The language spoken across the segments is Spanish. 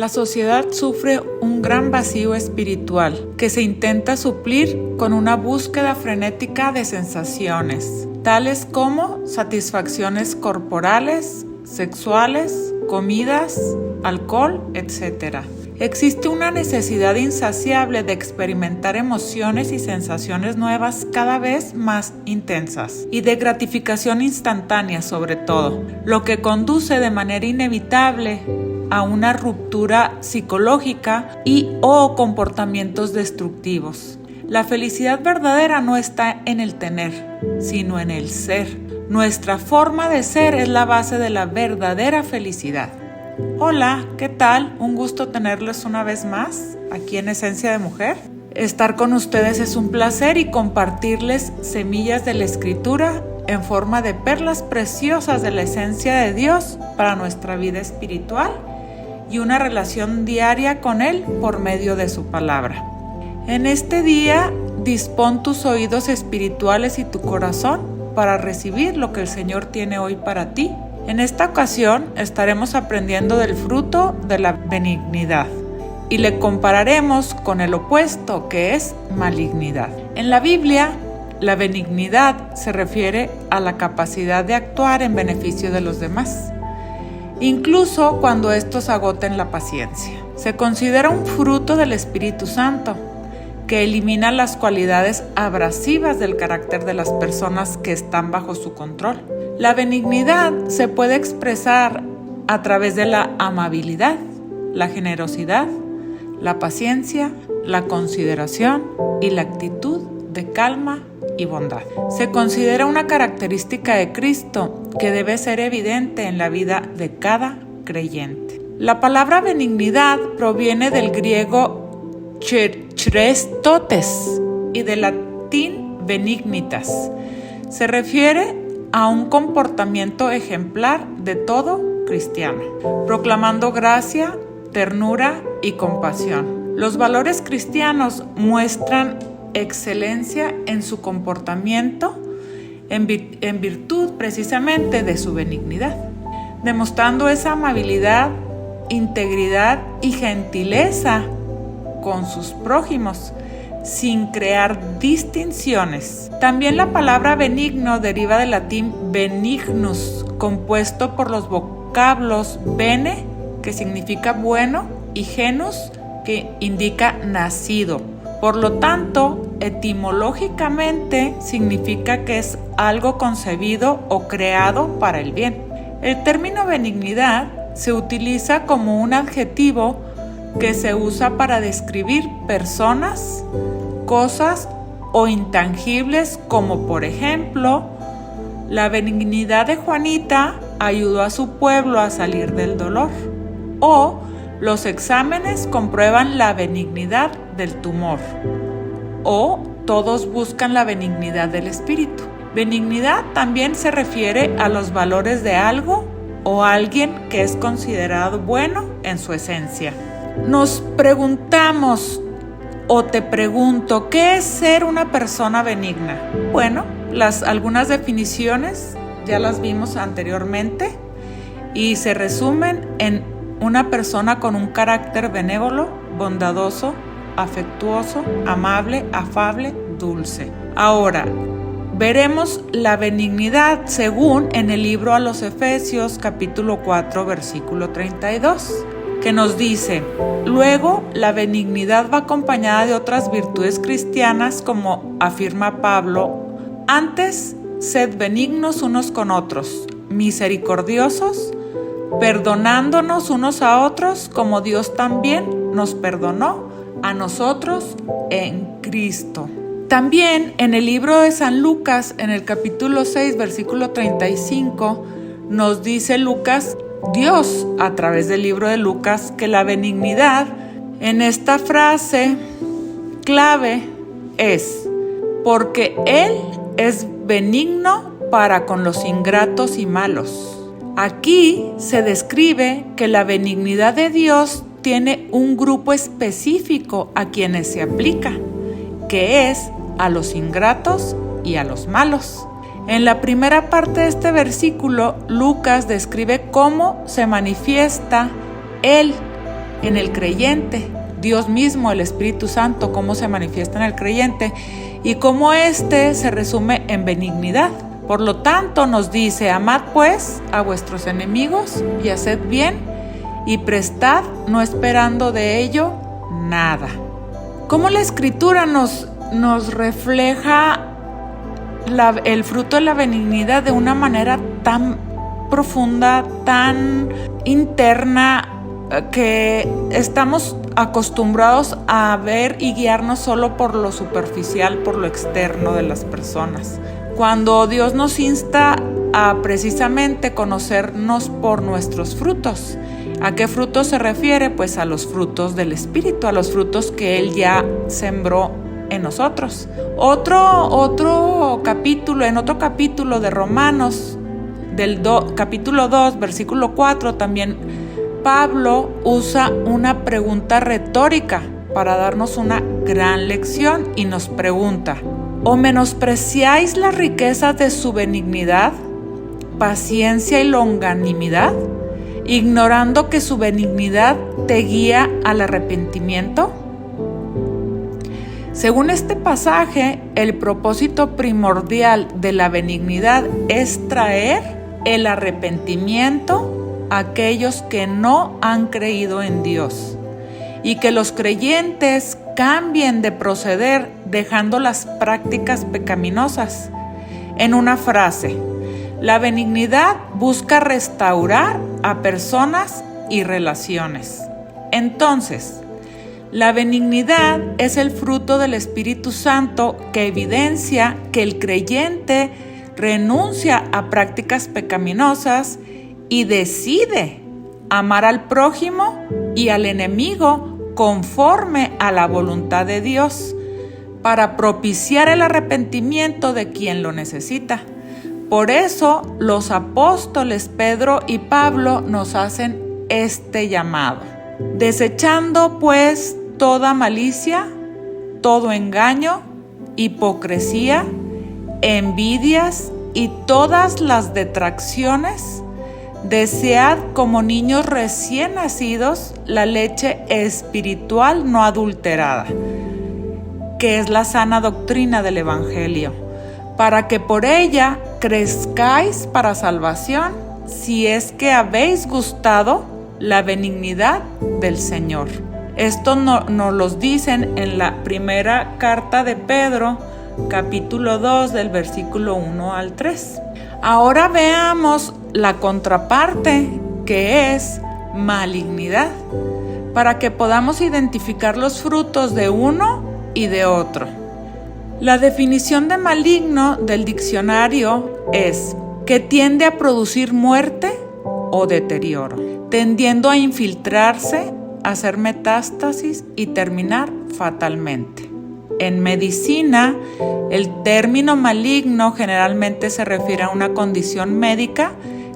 La sociedad sufre un gran vacío espiritual que se intenta suplir con una búsqueda frenética de sensaciones, tales como satisfacciones corporales, sexuales, comidas, alcohol, etc. Existe una necesidad insaciable de experimentar emociones y sensaciones nuevas cada vez más intensas y de gratificación instantánea sobre todo, lo que conduce de manera inevitable a una ruptura psicológica y o comportamientos destructivos. La felicidad verdadera no está en el tener, sino en el ser. Nuestra forma de ser es la base de la verdadera felicidad. Hola, ¿qué tal? Un gusto tenerles una vez más aquí en Esencia de Mujer. Estar con ustedes es un placer y compartirles semillas de la Escritura en forma de perlas preciosas de la esencia de Dios para nuestra vida espiritual y una relación diaria con Él por medio de su palabra. En este día, dispón tus oídos espirituales y tu corazón para recibir lo que el Señor tiene hoy para ti. En esta ocasión estaremos aprendiendo del fruto de la benignidad y le compararemos con el opuesto, que es malignidad. En la Biblia, la benignidad se refiere a la capacidad de actuar en beneficio de los demás, incluso cuando estos agoten la paciencia. Se considera un fruto del Espíritu Santo, que elimina las cualidades abrasivas del carácter de las personas que están bajo su control. La benignidad se puede expresar a través de la amabilidad, la generosidad, la paciencia, la consideración y la actitud de calma y bondad. Se considera una característica de Cristo que debe ser evidente en la vida de cada creyente. La palabra benignidad proviene del griego chrestotes y del latín benignitas. Se refiere a un comportamiento ejemplar de todo cristiano, proclamando gracia, ternura y compasión. Los valores cristianos muestran excelencia en su comportamiento en virtud precisamente de su benignidad, demostrando esa amabilidad, integridad y gentileza con sus prójimos, sin crear distinciones. También la palabra benigno deriva del latín benignus, compuesto por los vocablos bene, que significa bueno, y genus, que indica nacido. Por lo tanto, etimológicamente significa que es algo concebido o creado para el bien. El término benignidad se utiliza como un adjetivo que se usa para describir personas, cosas o intangibles, como por ejemplo, la benignidad de Juanita ayudó a su pueblo a salir del dolor, o los exámenes comprueban la benignidad del tumor, o todos buscan la benignidad del espíritu. Benignidad también se refiere a los valores de algo o alguien que es considerado bueno en su esencia. Nos preguntamos, o te pregunto, ¿qué es ser una persona benigna? Bueno, algunas definiciones ya las vimos anteriormente y se resumen en una persona con un carácter benévolo, bondadoso, afectuoso, amable, afable, dulce. Ahora, veremos la benignidad según en el libro a los Efesios capítulo 4 versículo 32. Que nos dice: luego la benignidad va acompañada de otras virtudes cristianas, como afirma Pablo: antes, sed benignos unos con otros, misericordiosos, perdonándonos unos a otros, como Dios también nos perdonó a nosotros en Cristo. También en el libro de San Lucas, en el capítulo 6, versículo 35, nos dice Dios, a través del libro de Lucas, que la benignidad en esta frase clave es: porque Él es benigno para con los ingratos y malos. Aquí se describe que la benignidad de Dios tiene un grupo específico a quienes se aplica, que es a los ingratos y a los malos. En la primera parte de este versículo, Lucas describe cómo se manifiesta Él en el creyente, Dios mismo, el Espíritu Santo, cómo se manifiesta en el creyente y cómo éste se resume en benignidad. Por lo tanto, nos dice: amad pues a vuestros enemigos y haced bien y prestad, no esperando de ello nada. ¿Cómo la Escritura nos refleja el fruto de la benignidad de una manera tan profunda, tan interna, que estamos acostumbrados a ver y guiarnos solo por lo superficial, por lo externo de las personas? Cuando Dios nos insta a precisamente conocernos por nuestros frutos. ¿A qué frutos se refiere? Pues a los frutos del Espíritu, a los frutos que Él ya sembró en nosotros. En otro capítulo de Romanos, capítulo 2, versículo 4, también Pablo usa una pregunta retórica para darnos una gran lección y nos pregunta: ¿o menospreciáis las riquezas de su benignidad, paciencia y longanimidad, ignorando que su benignidad te guía al arrepentimiento? Según este pasaje, el propósito primordial de la benignidad es traer el arrepentimiento a aquellos que no han creído en Dios, y que los creyentes cambien de proceder dejando las prácticas pecaminosas. En una frase, la benignidad busca restaurar a personas y relaciones. Entonces, la benignidad es el fruto del Espíritu Santo que evidencia que el creyente renuncia a prácticas pecaminosas y decide amar al prójimo y al enemigo conforme a la voluntad de Dios, para propiciar el arrepentimiento de quien lo necesita. Por eso los apóstoles Pedro y Pablo nos hacen este llamado: desechando pues toda malicia, todo engaño, hipocresía, envidias y todas las detracciones, desead como niños recién nacidos la leche espiritual no adulterada, que es la sana doctrina del Evangelio, para que por ella crezcáis para salvación, si es que habéis gustado la benignidad del Señor. Esto nos lo dicen en la primera carta de Pedro, capítulo 2, del versículo 1 al 3. Ahora veamos la contraparte, que es malignidad, para que podamos identificar los frutos de uno y de otro. La definición de maligno del diccionario es que tiende a producir muerte o deterioro, tendiendo a infiltrarse, hacer metástasis y terminar fatalmente. En medicina, el término maligno generalmente se refiere a una condición médica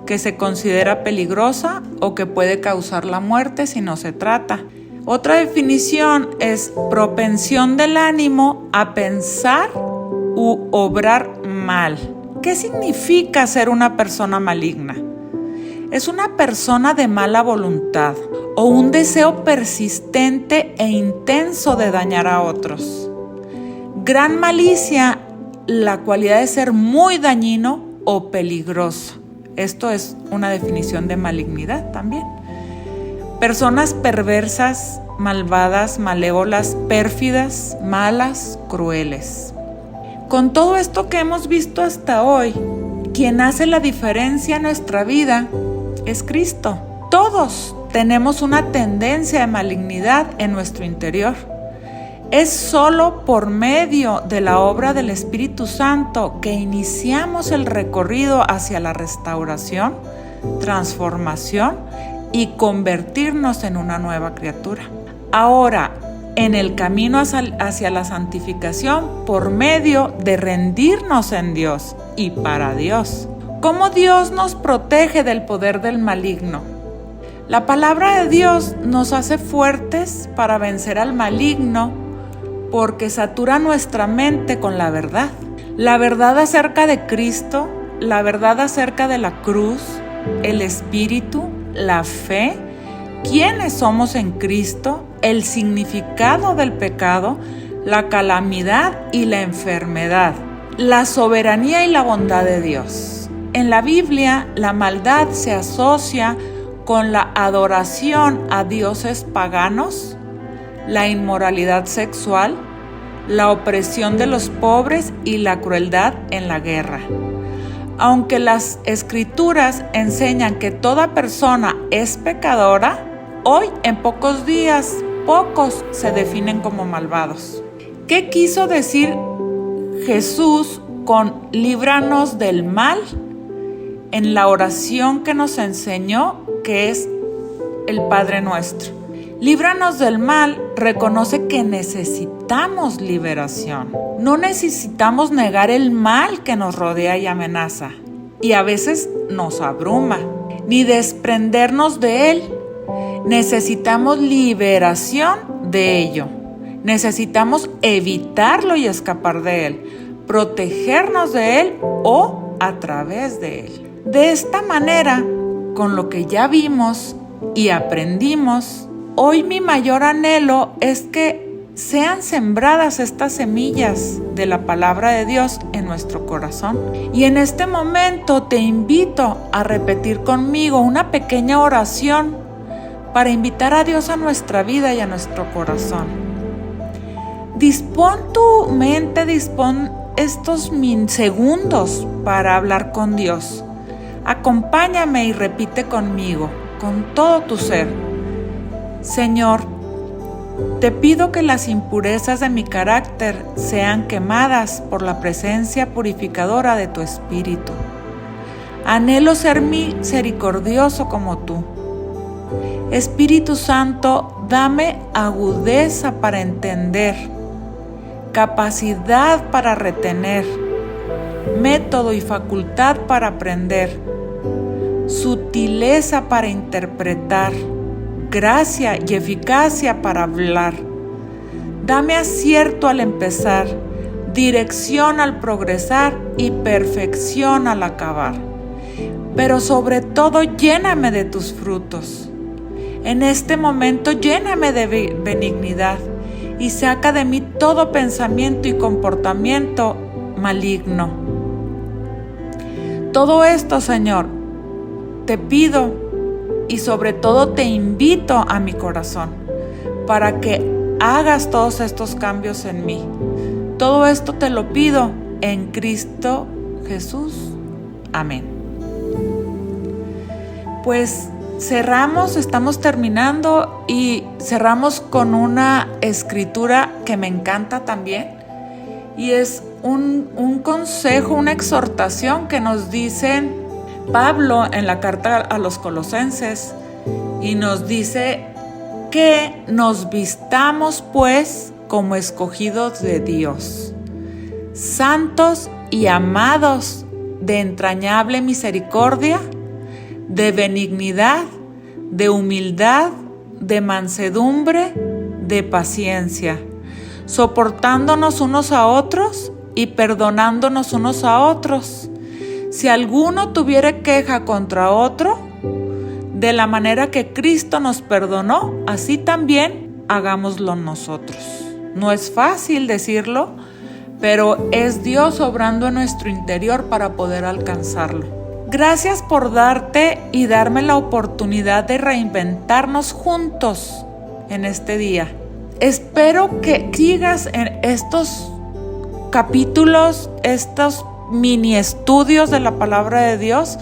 que se considera peligrosa o que puede causar la muerte si no se trata. Otra definición es propensión del ánimo a pensar u obrar mal. ¿Qué significa ser una persona maligna? Es una persona de mala voluntad o un deseo persistente e intenso de dañar a otros. Gran malicia, la cualidad de ser muy dañino o peligroso. Esto es una definición de malignidad también. Personas perversas, malvadas, malévolas, pérfidas, malas, crueles. Con todo esto que hemos visto hasta hoy, quien hace la diferencia en nuestra vida es Cristo. Todos tenemos una tendencia de malignidad en nuestro interior. Es solo por medio de la obra del Espíritu Santo que iniciamos el recorrido hacia la restauración, transformación y convertirnos en una nueva criatura. Ahora, en el camino hacia la santificación por medio de rendirnos en Dios y para Dios. ¿Cómo Dios nos protege del poder del maligno? La palabra de Dios nos hace fuertes para vencer al maligno porque satura nuestra mente con la verdad. La verdad acerca de Cristo, la verdad acerca de la cruz, el Espíritu, la fe quiénes somos en Cristo, el significado del pecado, la calamidad y la enfermedad, la soberanía y la bondad de Dios. En la Biblia, la maldad se asocia con la adoración a dioses paganos, la inmoralidad sexual, la opresión de los pobres y la crueldad en la guerra. Aunque las Escrituras enseñan que toda persona es pecadora, hoy en pocos días, pocos se definen como malvados. ¿Qué quiso decir Jesús con líbranos del mal? En la oración que nos enseñó, que es el Padre Nuestro. Líbranos del mal reconoce que necesitamos liberación. No necesitamos negar el mal que nos rodea y amenaza, y a veces nos abruma, ni desprendernos de él. Necesitamos liberación de ello. Necesitamos evitarlo y escapar de él, protegernos de él o a través de él. De esta manera, con lo que ya vimos y aprendimos, hoy mi mayor anhelo es que sean sembradas estas semillas de la palabra de Dios en nuestro corazón. Y en este momento te invito a repetir conmigo una pequeña oración para invitar a Dios a nuestra vida y a nuestro corazón. Dispón tu mente, dispón estos segundos para hablar con Dios. Acompáñame y repite conmigo, con todo tu ser. Señor, te pido que las impurezas de mi carácter sean quemadas por la presencia purificadora de tu Espíritu. Anhelo ser misericordioso como tú. Espíritu Santo, dame agudeza para entender, capacidad para retener, método y facultad para aprender, sutileza para interpretar, gracia y eficacia para hablar. Dame acierto al empezar, dirección al progresar y perfección al acabar. Pero sobre todo, lléname de tus frutos. En este momento, lléname de benignidad y saca de mí todo pensamiento y comportamiento maligno. Todo esto, Señor, te pido y sobre todo te invito a mi corazón para que hagas todos estos cambios en mí. Todo esto te lo pido en Cristo Jesús. Amén. Pues estamos terminando y cerramos con una escritura que me encanta también. Y es un consejo, una exhortación que nos dice Pablo en la carta a los Colosenses, y nos dice que nos vistamos pues como escogidos de Dios, santos y amados, de entrañable misericordia, de benignidad, de humildad, de mansedumbre, de paciencia, soportándonos unos a otros y perdonándonos unos a otros. Si alguno tuviere queja contra otro, de la manera que Cristo nos perdonó, así también hagámoslo nosotros. No es fácil decirlo, pero es Dios obrando en nuestro interior para poder alcanzarlo. Gracias por darte y darme la oportunidad de reinventarnos juntos en este día. Espero que sigas en estos capítulos, estos mini estudios de la palabra de Dios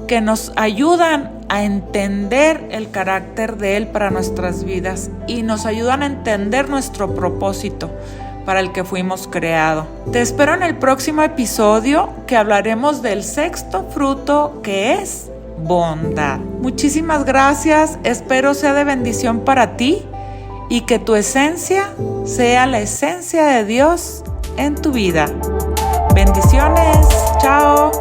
que nos ayudan a entender el carácter de Él para nuestras vidas y nos ayudan a entender nuestro propósito para el que fuimos creados. Te espero en el próximo episodio, que hablaremos del sexto fruto, que es bondad. Muchísimas gracias, espero sea de bendición para ti y que tu esencia sea la esencia de Dios en tu vida. Bendiciones, chao.